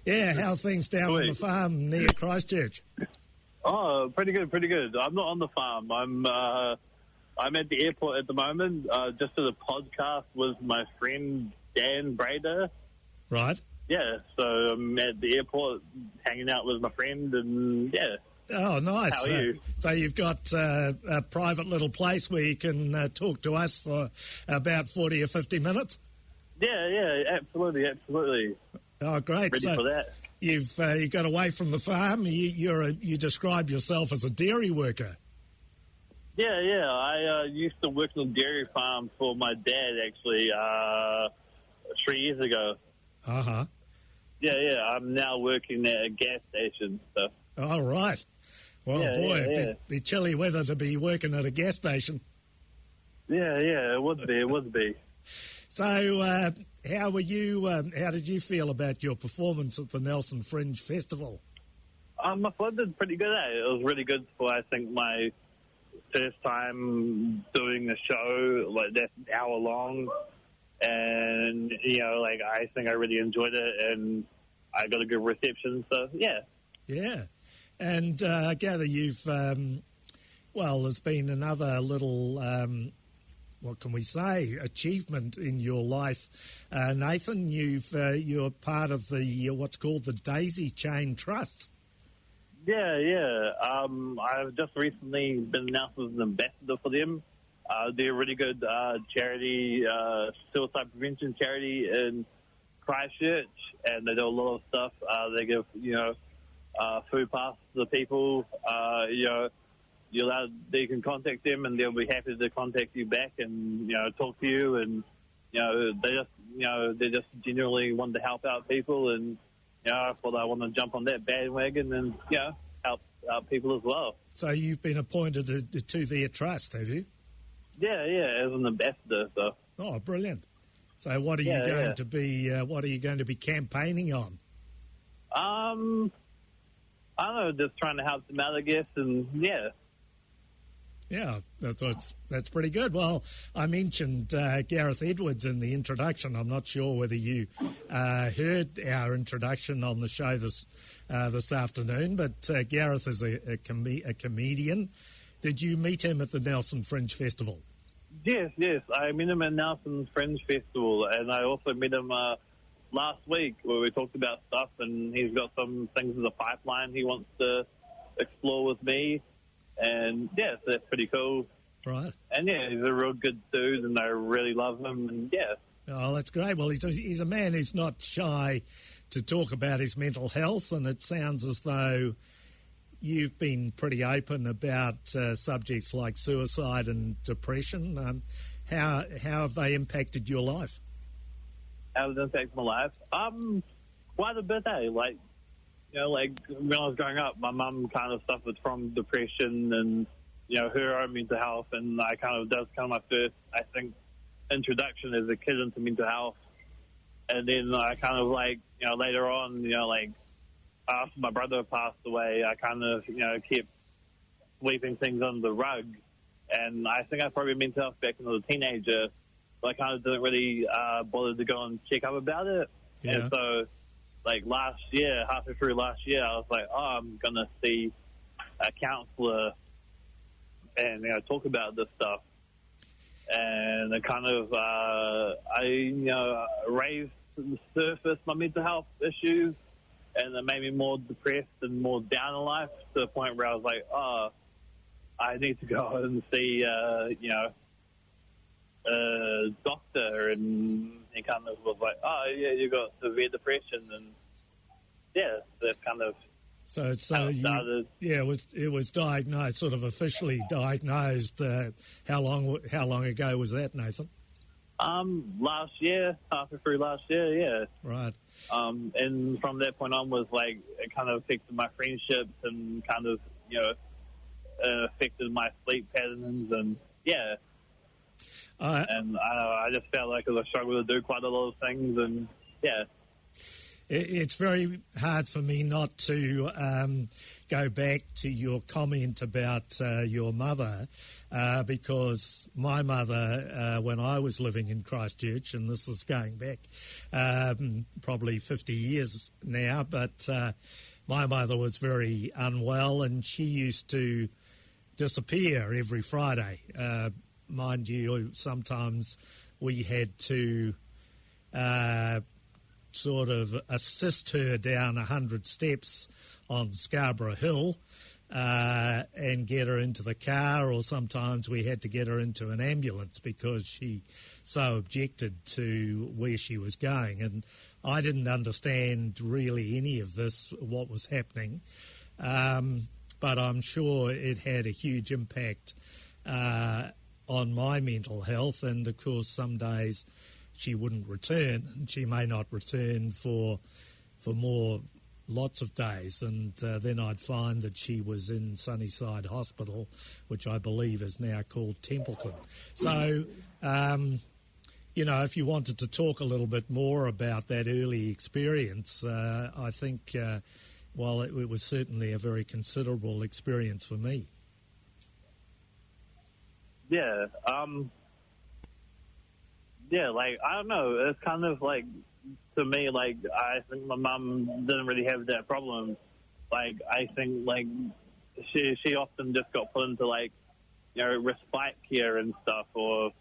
Yeah, how are things down on the farm near Christchurch? Oh, pretty good, pretty good. I'm not on the farm. I'm at the airport at the moment, just as a podcast with my friend Dan Brader. Right. Yeah, so I'm at the airport hanging out with my friend, and yeah. Oh, nice. How are you? So you've got a private little place where you can talk to us for about 40 or 50 minutes? Yeah, absolutely. Oh, great. Ready for that. You got away from the farm. You describe yourself as a dairy worker. Yeah. I used to work on a dairy farm for my dad, actually, 3 years ago. Uh-huh. Yeah. I'm now working at a gas station. So. Oh, right. Well, it'd be chilly weather to be working at a gas station. Yeah, it would be. So, how were you? How did you feel about your performance at the Nelson Fringe Festival? I did pretty good at it. It was really good for, I think, my first time doing a show like that hour long. And, I think I really enjoyed it, and I got a good reception. So, yeah. Yeah. And I gather you've, there's been another little, what can we say, achievement in your life. Nathan, you're part of the what's called the Daisy Chain Trust. Yeah. I've just recently been announced as an ambassador for them. They're a really good charity, suicide prevention charity in Christchurch, and they do a lot of stuff. They give, food pass to the people. They can contact them, and they'll be happy to contact you back and talk to you. And they just genuinely want to help out people, and I thought I want to jump on that bandwagon and help out people as well. So you've been appointed to their trust, have you? Yeah, as an ambassador. So. Oh, brilliant! So what are you going to be? What are you going to be campaigning on? I don't know, just trying to help them out, I guess, and yeah. Yeah, that's pretty good. Well, I mentioned Gareth Edwards in the introduction. I'm not sure whether you heard our introduction on the show this afternoon, but Gareth is a comedian. Did you meet him at the Nelson Fringe Festival? Yes. I met him at Nelson Fringe Festival, and I also met him last week where we talked about stuff, and he's got some things in the pipeline he wants to explore with me. And, so that's pretty cool. Right. And, he's a real good dude, and I really love him, and, Oh, that's great. Well, he's a man who's not shy to talk about his mental health, and it sounds as though you've been pretty open about subjects like suicide and depression. How have they impacted your life? How has it impacted my life? Quite a bit, eh? Like when I was growing up, my mum kind of suffered from depression and, her own mental health, and that was my first, I think, introduction as a kid into mental health. And then I later on, after my brother passed away, I kept sweeping things under the rug. And I think I probably mental health back when I was a teenager, but I kind of didn't really bother to go and check up about it. Yeah. And so, last year, halfway through last year, I was like, I'm going to see a counsellor and, talk about this stuff. And it raised to the surface my mental health issues, and it made me more depressed and more down in life to the point where I was like, I need to go and see, a doctor. And he kind of was like, you got severe depression. And, that's kind of So how it started. It was diagnosed, sort of officially diagnosed. How long ago was that, Nathan? Last year, halfway through last year, yeah. Right. And from that point on was it kind of affected my friendships and kind of, affected my sleep patterns and, and I just felt like it was a struggle to do quite a lot of things and, it's very hard for me not to go back to your comment about your mother, because my mother, when I was living in Christchurch, and this is going back probably 50 years now, but my mother was very unwell, and she used to disappear every Friday. Mind you, sometimes we had to sort of assist her down 100 steps on Scarborough Hill and get her into the car, or sometimes we had to get her into an ambulance because she so objected to where she was going. And I didn't understand really any of this, what was happening, but I'm sure it had a huge impact on my mental health. And of course, some days she wouldn't return, and she may not return for lots of days, and then I'd find that she was in Sunnyside Hospital, which I believe is now called Templeton. So, if you wanted to talk a little bit more about that early experience, I think, it was certainly a very considerable experience for me. Yeah, I don't know. It's kind of like, to me, I think my mum didn't really have that problem. I think, she often just got put into, respite care and stuff, or,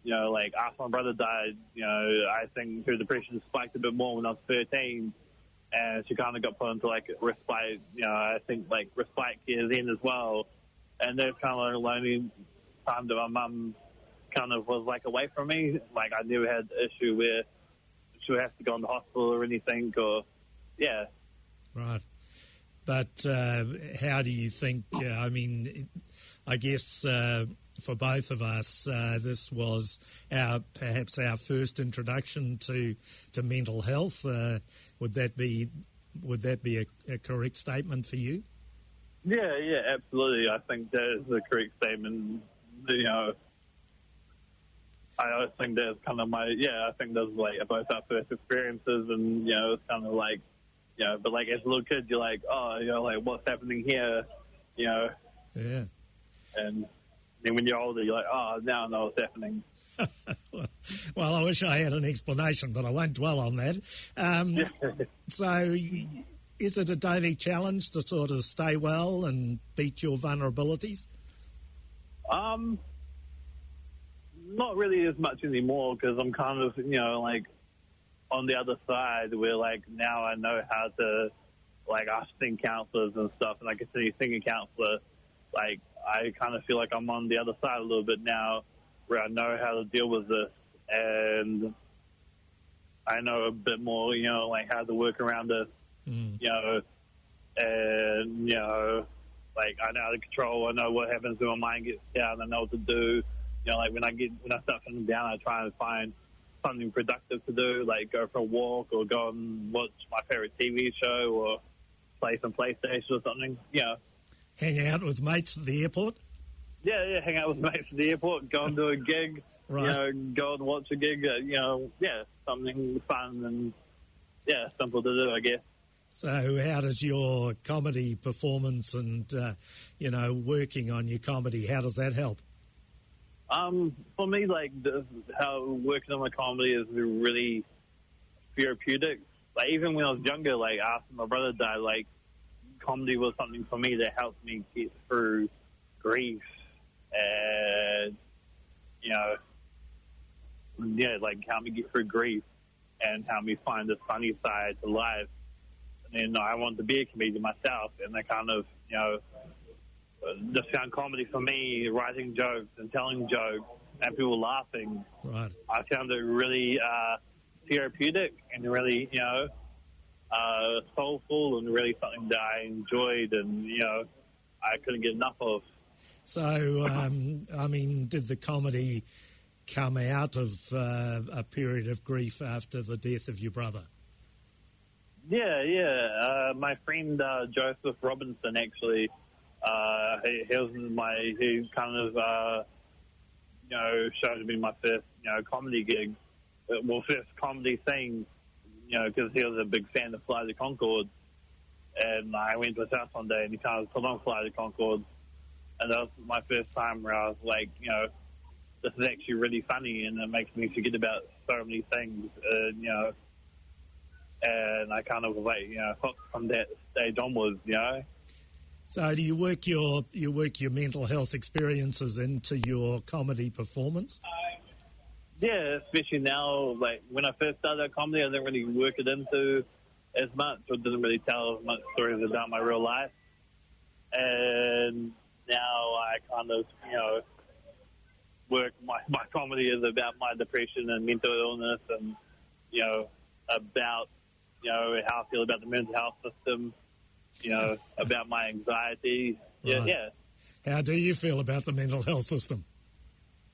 after my brother died, I think her depression spiked a bit more when I was 13, and she kind of got put into, respite, I think, respite care then as well. And that's kind of the only time that my mum kind of was away from me. I never had the issue where she would have to go in the hospital or anything, or right. But how do you think, I guess for both of us, this was perhaps our first introduction to mental health. Would that be a correct statement for you? Yeah, absolutely. I think that is a correct statement. I think that's kind of I think those are both our first experiences, and, it's kind of but as a little kid, you're what's happening here, Yeah. And then when you're older, you're now I know what's happening. Well, I wish I had an explanation, but I won't dwell on that. So is it a daily challenge to sort of stay well and beat your vulnerabilities? Not really as much anymore, because I'm kind of, on the other side where, now I know how to, ask sing counselors and stuff, and I continue singing counselor. I kind of feel like I'm on the other side a little bit now, where I know how to deal with this, and I know a bit more, how to work around this, and, I know how to control. I know what happens when my mind gets down. I know what to do. When I start feeling down, I try and find something productive to do, go for a walk or go and watch my favorite TV show or play some PlayStation or something. Hang out with mates at the airport? Yeah, hang out with mates at the airport, go and do a gig, right. Go and watch a gig, something fun and, simple to do, I guess. So how does your comedy performance and, working on your comedy, how does that help? For me, how working on my comedy is really therapeutic. Even when I was younger, after my brother died, comedy was something for me that helped me get through grief and, help me get through grief and help me find the funny side to life. And then I wanted to be a comedian myself, and I kind of, just found comedy for me, writing jokes and telling jokes and people laughing. Right. I found it really therapeutic and really, soulful and really something that I enjoyed and, I couldn't get enough of. So, did the comedy come out of a period of grief after the death of your brother? Yeah. My friend Joseph Robinson, actually, he kind of, showed me my first, comedy gig. Well, first comedy thing, because he was a big fan of Flight of Conchords. And I went to his house one day and he kind of put on Flight of Conchords. And that was my first time where I was like, this is actually really funny and it makes me forget about so many things, and I kind of was like, hooked from that stage onwards, So do you work your mental health experiences into your comedy performance? Yeah, especially now, like when I first started comedy, I didn't really work it into as much, or didn't really tell as much stories about my real life. And now I kind of, work my comedy is about my depression and mental illness and, about, how I feel about the mental health system, about my anxiety. Right. Yeah. How do you feel about the mental health system?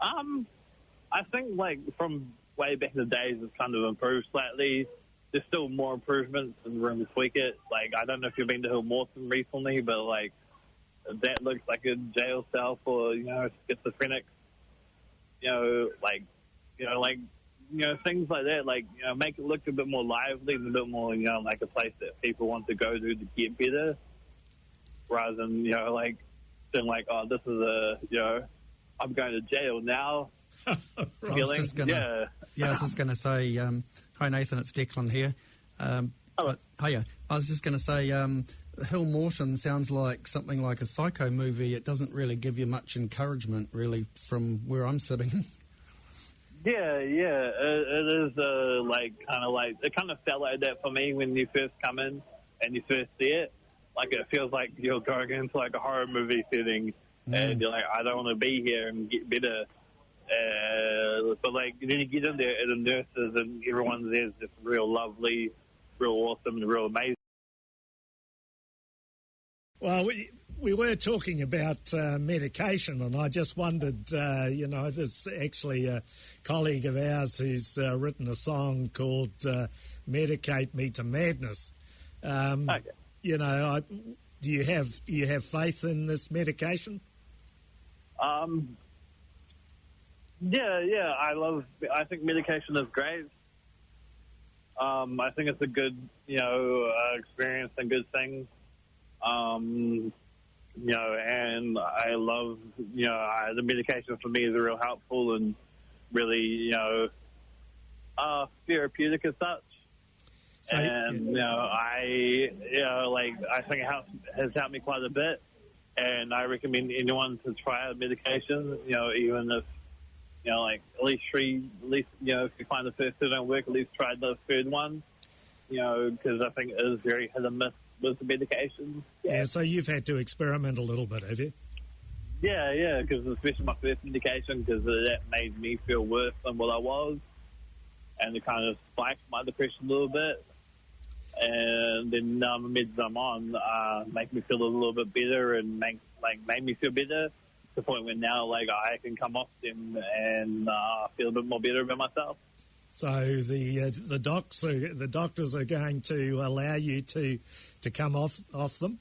I think, like, from way back in the days, it's kind of improved slightly. There's still more improvements and room to tweak it. Like, I don't know if you've been to Hill Mawson recently, but, like, that looks like a jail cell for, schizophrenics. Things like that, like, make it look a bit more lively and a bit more, like a place that people want to go to get better, rather than, saying like, oh, this is I'm going to jail now. Feeling. I was just going to say, hi Nathan, it's Declan here. Hiya. I was just going to say, Hill Mawson sounds like something like a Psycho movie. It doesn't really give you much encouragement, really, from where I'm sitting. Yeah, it is it kind of felt like that for me when you first come in and you first see it. Like, it feels like you're going into like a horror movie setting, and you're like, I don't want to be here and get better. But like, then you get in there and the nurses and everyone's there is just real lovely, real awesome, and real amazing. Well, we were talking about medication, and I just wondered, there's actually a colleague of ours who's written a song called "Medicate Me to Madness." Okay. Do you have faith in this medication? Yeah. I think medication is great. I think it's a good, experience and good thing. And I love, the medication for me is real helpful and really, therapeutic as such. So, and, I think it has helped me quite a bit. And I recommend anyone to try out medication, even if, at least if you find the first two don't work, at least try the third one, because I think it is very hit and miss with the medication. Yeah, so you've had to experiment a little bit, have you? Yeah, because especially my first medication, because that made me feel worse than what I was, and it kind of spiked my depression a little bit. And then the meds I'm on make me feel a little bit better and made me feel better to the point where now, I can come off them and feel a bit more better about myself. So the doctors are going to allow you to come off them?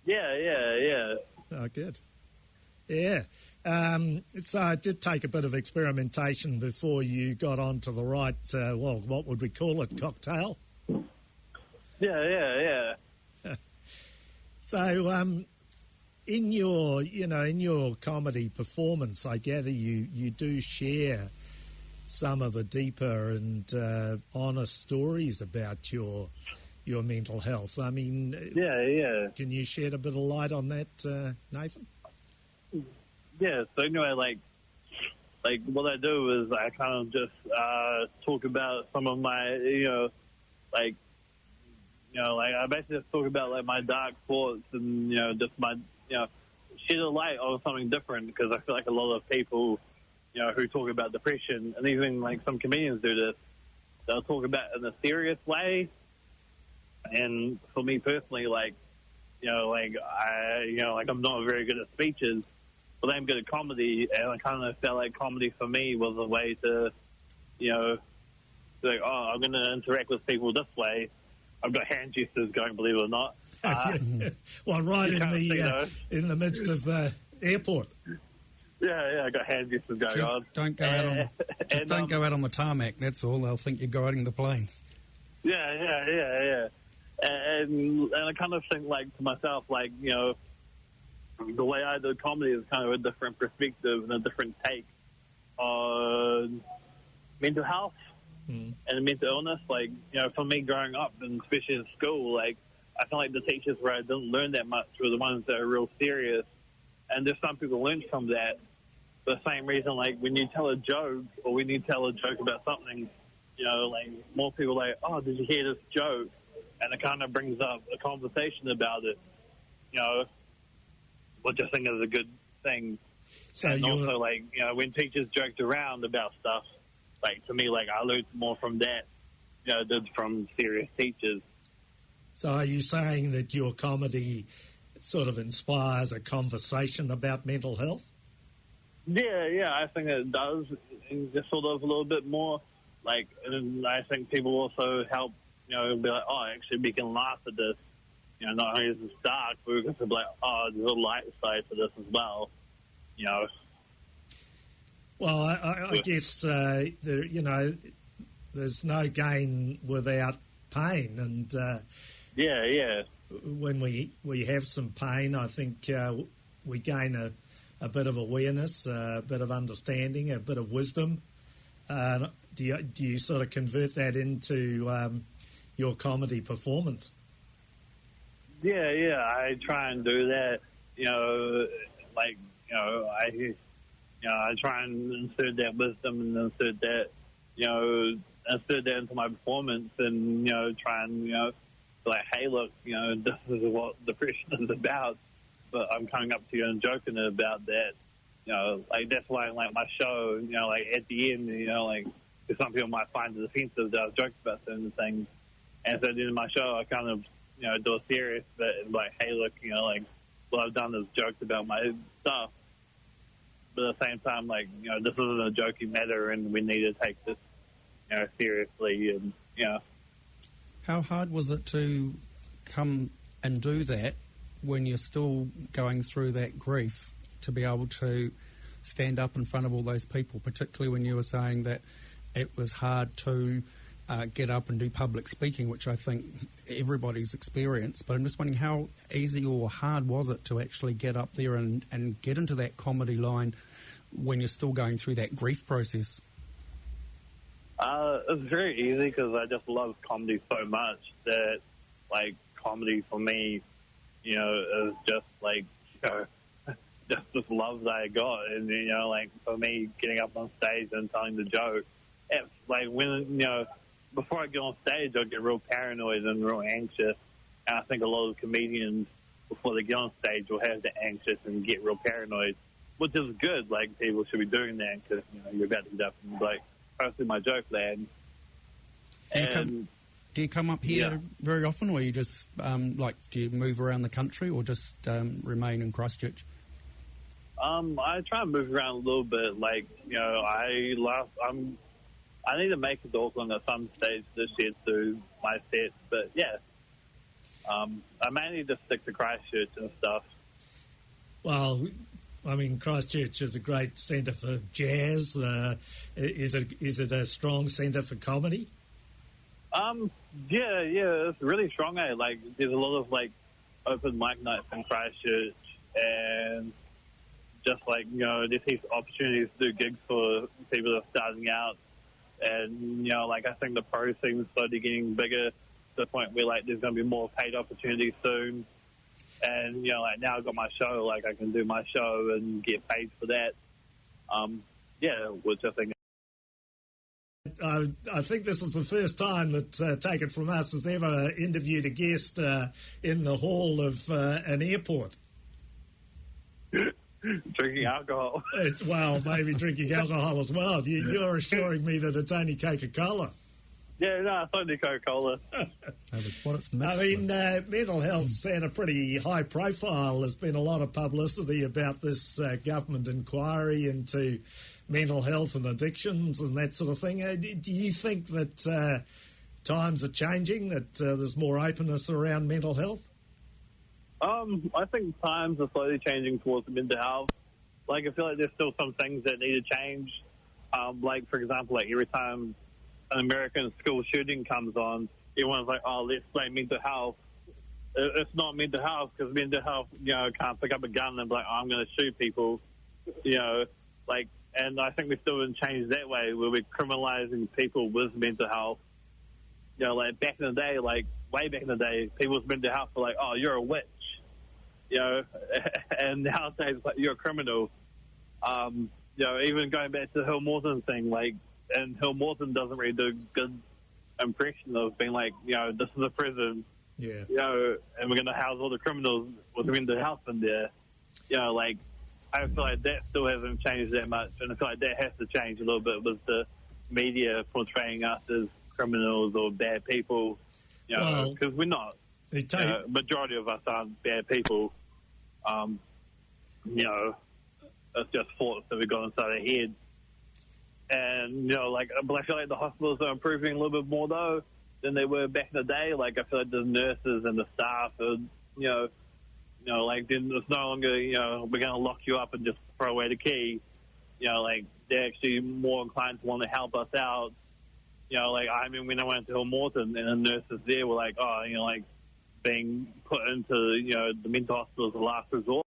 Yeah. Oh, good. Yeah. So it did take a bit of experimentation before you got onto the right, what would we call it, cocktail? Yeah. So, in your comedy performance, I gather you do share some of the deeper and honest stories about your mental health. I mean, yeah. Can you shed a bit of light on that, Nathan? Yeah. So anyway, what I do is I kind of just talk about some of my, I basically just talk about my dark thoughts and just my shed a light on something different, because I feel like a lot of people who talk about depression, and even some comedians do this, they'll talk about it in a serious way. And for me personally, I'm not very good at speeches, but I'm good at comedy, and I kind of felt like comedy for me was a way to, I'm going to interact with people this way. I've got hand gestures going, believe it or not. Well, right in the midst of the airport. Yeah, I got hand gestures going on. Don't go out on the tarmac. That's all. They'll think you're guiding the planes. Yeah. And I kind of think, like, to myself, like, you know, the way I do comedy is kind of a different perspective and a different take on mental health and mental illness. Like, you know, for me growing up, and especially in school, like, I feel like the teachers where I didn't learn that much were the ones that are real serious. And there's some people learn from that. For the same reason, like, when you tell a joke or when you tell a joke about something, you know, like, more people are like, oh, did you hear this joke? And it kind of brings up a conversation about it, you know, which I think is a good thing. So and also, like, you know, when teachers joked around about stuff, like, to me, like, I learned more from that, you know, than from serious teachers. So are you saying that your comedy sort of inspires a conversation about mental health? Yeah, I think it does, and just sort of a little bit more. Like, and I think people also help, you know, be like, oh, actually, we can laugh at this. You know, not only is this dark, but we can be like, oh, there's a light side to this as well. You know. Well, I guess you know, there's no gain without pain, and yeah. When we have some pain, I think we gain a bit of awareness, a bit of understanding, a bit of wisdom. Do you sort of convert that into your comedy performance? Yeah, I try and do that. You know, like, I try and insert that wisdom and insert that into my performance, and, you know, try and, you know, like, hey, look, you know, this is what depression is about, but I'm coming up to you and joking about that. You know, like, that's why I like my show, you know, like, at the end, you know, like, because some people might find it offensive that I've joked about certain things. And so at the end of my show, I kind of, you know, do a serious bit and, like, hey, look, you know, like, what I've done is joked about my stuff. But at the same time, like, you know, this isn't a joking matter, and we need to take this, you know, seriously, and, you know. How hard was it to come and do that when you're still going through that grief, to be able to stand up in front of all those people, particularly when you were saying that it was hard to get up and do public speaking, which I think everybody's experienced. But I'm just wondering, how easy or hard was it to actually get up there and get into that comedy line when you're still going through that grief process? It's very easy because I just love comedy so much that, like, comedy for me, you know, is just, like, you know, just this love that I got. And, you know, like, for me, getting up on stage and telling the joke, it's like, when, you know, before I get on stage, I'll get real paranoid and real anxious. And I think a lot of comedians, before they get on stage, will have the anxious and get real paranoid, which is good. Like, people should be doing that because, you know, you're about to get up and be like, hopefully my joke land. Do you come up here very often, or you just, do you move around the country, or just remain in Christchurch? I try and move around a little bit. Like, you know, I need to make it to Auckland at some stage this year to my sets, but yeah. I mainly just stick to Christchurch and stuff. Well, I mean, Christchurch is a great centre for jazz. Is it a strong centre for comedy? Yeah, it's really strong. Like, there's a lot of, like, open mic nights in Christchurch, and just, like, you know, there's these opportunities to do gigs for people that are starting out. And, you know, like, I think the pro scene is slowly getting bigger to the point where, like, there's going to be more paid opportunities soon. And, you know, like, now I've got my show, like, I can do my show and get paid for that. Which I think... I think this is the first time that Take It From Us has ever interviewed a guest in the hall of an airport. Drinking alcohol. Well, maybe drinking alcohol as well. You're assuring me that it's only Coca-Cola. Yeah, no, it's only Coca-Cola. That's what it's mixed I mean, mental health's had a pretty high profile. There's been a lot of publicity about this government inquiry into mental health and addictions and that sort of thing. Do you think that times are changing, that there's more openness around mental health? I think times are slowly changing towards mental health. Like, I feel like there's still some things that need to change. Like, for example, like, every time an American school shooting comes on, everyone's like, oh, let's blame mental health. It's not mental health, because mental health, can't pick up a gun and be like, oh, I'm going to shoot people, and I think we still didn't change that way, where we're criminalizing people with mental health. Back in the day, way back in the day, people's mental health were like, oh, you're a witch, and nowadays, you're a criminal. Even going back to the Hill Morton thing, and Hill Morton doesn't really do a good impression of being like, this is a prison, and we're going to house all the criminals with mental health in there. I feel like that still hasn't changed that much, and I feel like that has to change a little bit with the media portraying us as criminals or bad people, because we're not. Majority of us aren't bad people. It's just thoughts that we got inside our head. And, but I feel like the hospitals are improving a little bit more, though, than they were back in the day. I feel like the nurses and the staff are, then it's no longer, we're going to lock you up and just throw away the key. They're actually more inclined to want to help us out. I mean, when I went to Hill Morton and the nurses there were like, oh, being put into, the mental hospital as a last resort.